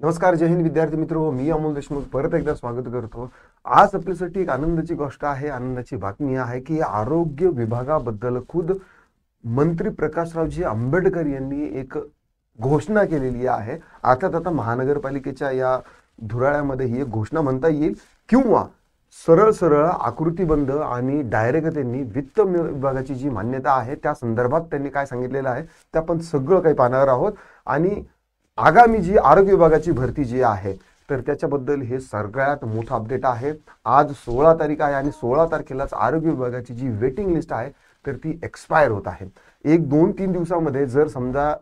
नमस्कार, जय हिंद विद्यार्थी मित्र. मी अमोल देशमुख परत एकदा स्वागत करतो. आज आपल्यासाठी एक आनंदाची गोष्ट आहे, आनंदाची बातमी आहे की आरोग्य विभागाबद्दल खुद मंत्री प्रकाशरावजी आंबेडकर यांनी एक घोषणा केलेली आहे. अर्थात आता महानगरपालिकेच्या या धुराळ्यामध्ये ही एक घोषणा म्हणता येईल किंवा सरळ सरळ आकृतीबंध आणि डायरेक्ट त्यांनी वित्त विभागाची जी मान्यता आहे त्या संदर्भात त्यांनी काय सांगितलेलं आहे ते आपण सगळं काही पाहणार आहोत. आणि आगामी जी आरोग्य विभागाची भरती जी आहे तर त्याच्याबद्दल हे सगळ्यात मोठा अपडेट आहे. आज 16 तारीख आहे आणि 16 तारखेलाच आरोग्य विभागाची जी वेटिंग लिस्ट आहे तर ती एक्सपायर होत आहे. 1-2-3 दिवसामध्ये जर समजा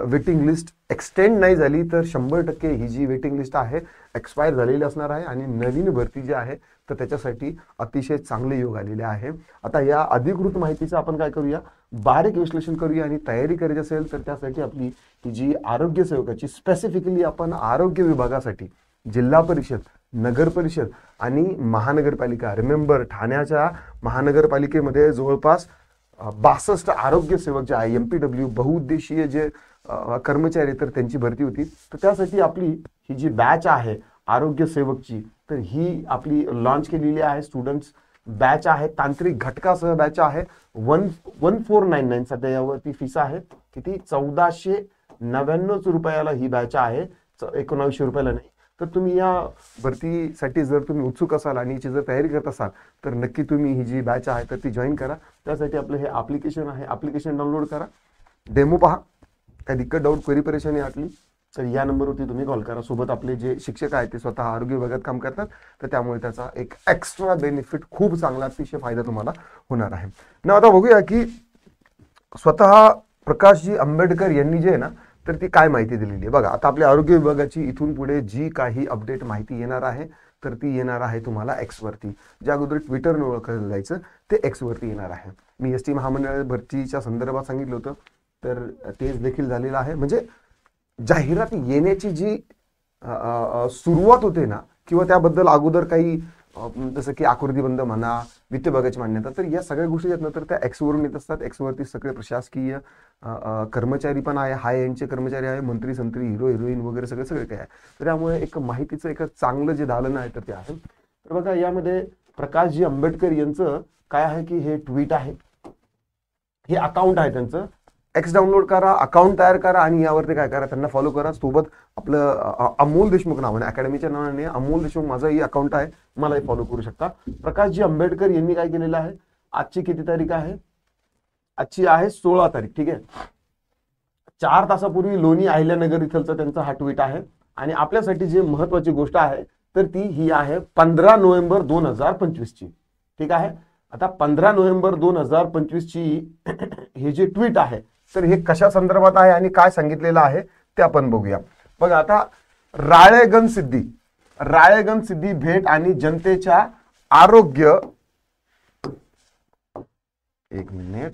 वेटिंग लिस्ट एक्सटेंड नाही झाली तर 100% ही जी वेटिंग लिस्ट आहे एक्सपायर झालेली असणार आहे आणि नवीन भरती जी आहे तर त्याच्यासाठी अतिशय चांगले योग आलेले आहे. आता या अधिकृत माहितीचं आपण काय करूया, बारीक विश्लेषण करूया आणि तयारी करायची असेल तर त्यासाठी आपली ही जी आरोग्य सेवकाची स्पेसिफिकली आपण आरोग्य विभागासाठी जिल्हा परिषद, नगर परिषद आणि महानगरपालिका, रिमेंबर ठाण्याच्या महानगरपालिकेमध्ये जवळपास 62 आरोग्य सेवक जे आहे MPW बहुउद्देशीय जे कर्मचारी तर त्यांची भरती होती. तर त्यासाठी आपली ही जी बॅच आहे आरोग्य सेवकची तर ही आपली लॉन्च केलेली आहे. स्टुडंट्स बॅच आहे, तांत्रिक घटकासह बॅच आहे. 1499 सध्या यावरती फीस आहे. किती? 1499 रुपयाला ही बॅच आहे, 1900 रुपयाला नाही. तर तुम्ही या भरतीसाठी जर तुम्ही उत्सुक असाल आणि याची जर तयारी करत असाल तर नक्की तुम्ही ही जी बॅच आहे तर ती जॉईन करा. त्यासाठी आपलं हे ॲप्लिकेशन आहे, ॲप्लिकेशन डाउनलोड करा, डेमो पहा. काही दिक्कत, डाऊट, क्वेरी, परेशानी वाटली तर या नंबरवरती तुम्ही कॉल करा. सोबत आपले जे शिक्षक आहेत ते स्वतः आरोग्य विभागात काम करतात तर त्यामुळे त्याचा एक एक्स्ट्रा बेनिफिट, खूप चांगला अतिशय फायदा तुम्हाला होणार आहे ना. आता बघूया की स्वतः प्रकाशजी आंबेडकर यांनी जे आहे ना तर ती काय माहिती दिलेली आहे. बघा, आता आपल्या आरोग्य विभागाची इथून पुढे जी काही अपडेट माहिती येणार आहे तर ती येणार आहे तुम्हाला X वरती. ज्या अगोदर ट्विटरने ओळखलं जायचं ते X वरती येणार आहे. मी ST महामंडळ भरतीच्या संदर्भात सांगितलं होतं तर तेच देखील झालेलं आहे. म्हणजे जाहिरात येण्याची जी सुरुवात होते ना किंवा त्याबद्दल अगोदर काही जसं की आकृतीबंध म्हणा, वित्त विभागाची मान्यता, तर या सगळ्या गोष्टी आहेत ना तर त्या X वरून येत असतात. X वरती सगळे प्रशासकीय कर्मचारी पण आहे, हाय एंडचे कर्मचारी आहे, मंत्री संत्री, हिरो हिरोईन वगैरे सगळे सगळे काय आहे. तर त्यामुळे एक माहितीचं एक चांगलं जे दालन आहे तर ते आहे. तर बघा, यामध्ये प्रकाशजी आंबेडकर यांचं काय आहे की हे ट्विट आहे, हे अकाउंट आहे त्यांचं. X डाउनलोड करा, अकाउंट तयार करा आणि यावरती काय करा, त्यांना फॉलो करा. सोबत आपलं अमोल देशमुख नावाने, अकॅडमीच्या नावाने अमोल देशमुख माझंही अकाउंट आहे, मलाही फॉलो करू शकता. प्रकाशजी आंबेडकर यांनी काय केलेलं आहे, आजची किती तारीख आहे, आजची आहे 16 तारीख. ठीक आहे, 4 तासापूर्वी लोणी अहिल्यानगर इथलचा त्यांचा हा ट्विट आहे. आणि आपल्यासाठी जे महत्वाची गोष्ट आहे तर ती ही आहे 15 नोव्हेंबर 2025 ची. ठीक आहे, आता 15 नोव्हेंबर 2025 ची हे जे ट्विट आहे तर हे कशा संदर्भात आहे आणि काय सांगितलेलं आहे ते आपण बघूया. बघा, आता राळेगण सिद्धी भेट आणि जनतेच्या आरोग्य, एक मिनिट.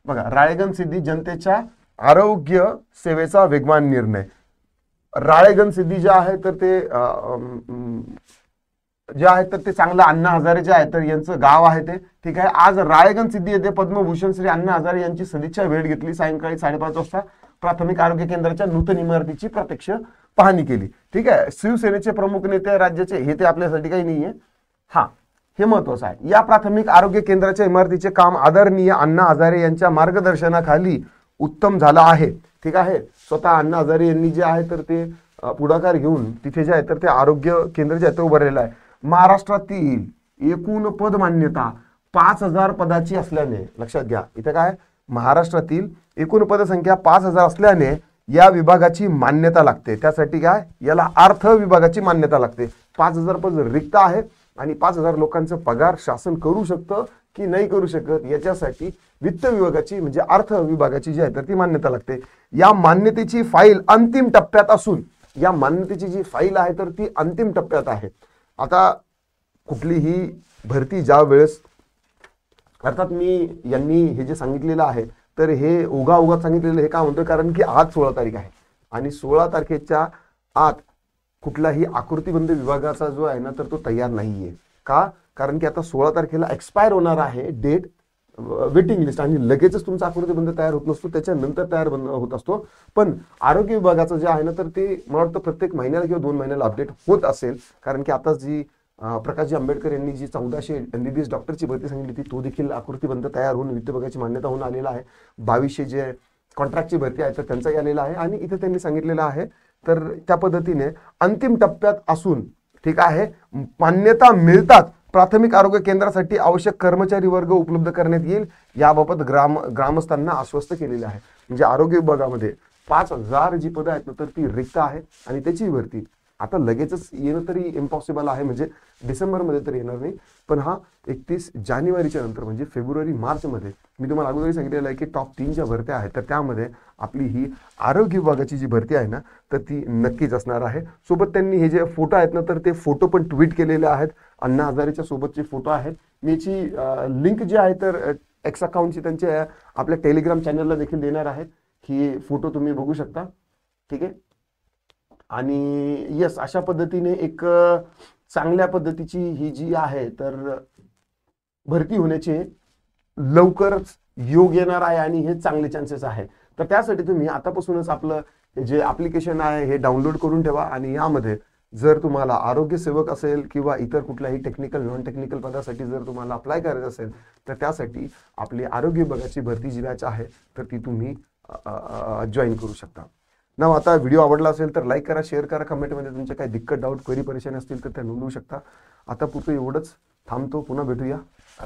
बघा, राळेगण सिद्धी जनतेच्या आरोग्य सेवेचा वेगवान निर्णय. राळेगण सिद्धी जे आहे तर ते जे आहे तर ते चांगलं अण्णा हजारे जे आहे तर यांचं गाव आहे ते. ठीक आहे, आज राळेगण सिद्धी येथे पद्मभूषण श्री अण्णा हजारे यांची सदिच्छा भेट घेतली. सायंकाळी 5:30 वाजता प्राथमिक आरोग्य केंद्राच्या नूतन इमारतीची प्रत्यक्ष पाहणी केली. ठीक आहे, शिवसेनेचे प्रमुख नेते राज्याचे, हे ते आपल्यासाठी काही नाहीये, हा हे महत्वाचं आहे. या प्राथमिक आरोग्य केंद्राच्या इमारतीचे काम आदरणीय अण्णा हजारे यांच्या मार्गदर्शनाखाली उत्तम झालं आहे. ठीक आहे, स्वतः अण्णा हजारे यांनी जे आहे तर ते पुढाकार घेऊन तिथे जे आहे तर ते आरोग्य केंद्र जे आहे ते उभारलेलं आहे. महाराष्ट्रातील एकूण पद मान्यता 5000 पदाची असल्याने, लक्षात घ्या इथे काय, महाराष्ट्रातील एकूण पदसंख्या 5000 असल्याने या विभागाची मान्यता लागते. त्यासाठी काय, याला अर्थ विभागाची मान्यता लागते. 5000 पद रिक्त आहेत आणि 5000 लोकांचा पगार शासन करू शकतं की नाही करू शकत याच्यासाठी वित्त विभागाची म्हणजे अर्थ विभागाची जी आहे तर ती मान्यता लागते. या मान्यतेची फाईल अंतिम टप्प्यात असून, या मान्यतेची जी फाईल आहे तर ती अंतिम टप्प्यात आहे. आता कुठलीही भरती ज्या वेळेस, अर्थात मी यांनी हे जे सांगितलेलं आहे तर हे ओघात सांगितलेलं, हे का म्हणतो कारण की आज 16 तारीख आहे आणि 16 तारखेच्या आत कुठलाही आकृतीबंध विभागाचा जो आहे ना तर तो तयार नाहीये. का? कारण की आता 16 तारखेला एक्सपायर होणार आहे डेट वेटिंग लिस्ट आणि लगेचच तुमचा आकृतीबंध तयार होत नसतो, त्याच्यानंतर तयार होत असतो. पण आरोग्य विभागाचं जे आहे ना, तर ते मला वाटतं प्रत्येक महिन्याला किंवा 2 महिन्याला अपडेट होत असेल. कारण की आता जी प्रकाशजी आंबेडकर यांनी जी 1400 MBBS डॉक्टरची भरती सांगितली होती, तो देखील आकृतीबंध तयार होऊन वित्त विभागाची मान्यता होऊन आलेला आहे. 2200 जे कॉन्ट्रॅक्टची भरती आहे तर त्यांचाही आलेला आहे. आणि इथे त्यांनी सांगितलेलं आहे तर त्या पद्धतीने अंतिम टप्प्यात असून, ठीक आहे, मान्यता मिळतात प्राथमिक आरोग्य केंद्रासाठी आवश्यक कर्मचारी वर्ग उपलब्ध करण्यात येईल, याबाबत ग्रामस्थांना आश्वस्त केलेले आहे. म्हणजे आरोग्य विभागामध्ये 5000 जी पदं आहेत ना, तर ती रिक्त आहे आणि त्याची भरती आता लगेचच येणं तरी इम्पॉसिबल आहे, म्हणजे डिसेंबरमध्ये तर येणार नाही. पण हा 31 जानेवारीच्या नंतर म्हणजे फेब्रुवारी मार्चमध्ये मी तुम्हाला अगोदरही सांगितलेलं आहे की टॉप 3 ज्या भरत्या आहेत तर त्यामध्ये आपली ही आरोग्य विभागाची जी भरती आहे ना, तर ती नक्कीच असणार आहे. सोबत त्यांनी हे जे फोटो आहेत ना, तर ते फोटो पण ट्विट केलेले आहेत. अण्णा हजारेच्या सोबतचे फोटो आहेत. मी याची लिंक जी आहे तर एक्स अकाउंटची त्यांच्या आपल्या टेलिग्राम चॅनलला देखील देणार आहेत. ही फोटो तुम्ही बघू शकता, ठीक आहे. आणि यस, अशा पद्धतीने एक चांगल्या पद्धतीची ही जी आहे तर भरती होण्याचे लवकरच योग येणार आहे आणि हे चांगले चान्सेस आहे. तर त्यासाठी तुम्ही आतापासूनच आपलं जे ऍप्लिकेशन आहे हे डाउनलोड करून ठेवा. आणि यामध्ये जर तुम्हाला आरोग्य सेवक असेल किंवा इतर कुठल्याही टेक्निकल नॉन टेक्निकल पदासाठी जर तुम्हाला अप्लाय करायचं असेल तर त्यासाठी आपली आरोग्य विभागाची भरती जी बॅच आहे तर ती तुम्ही जॉईन करू शकता. ना आता व्हिडिओ आवडला असेल तर लाईक करा, शेअर करा, कमेंटमध्ये तुमच्या काही दिक्कत, डाऊट, क्वेरी, परेशानी असतील तर त्या नोंदवू शकता. आता पुरतं एवढंच, थांबतो. पुन्हा भेटूया.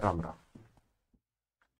राम राम.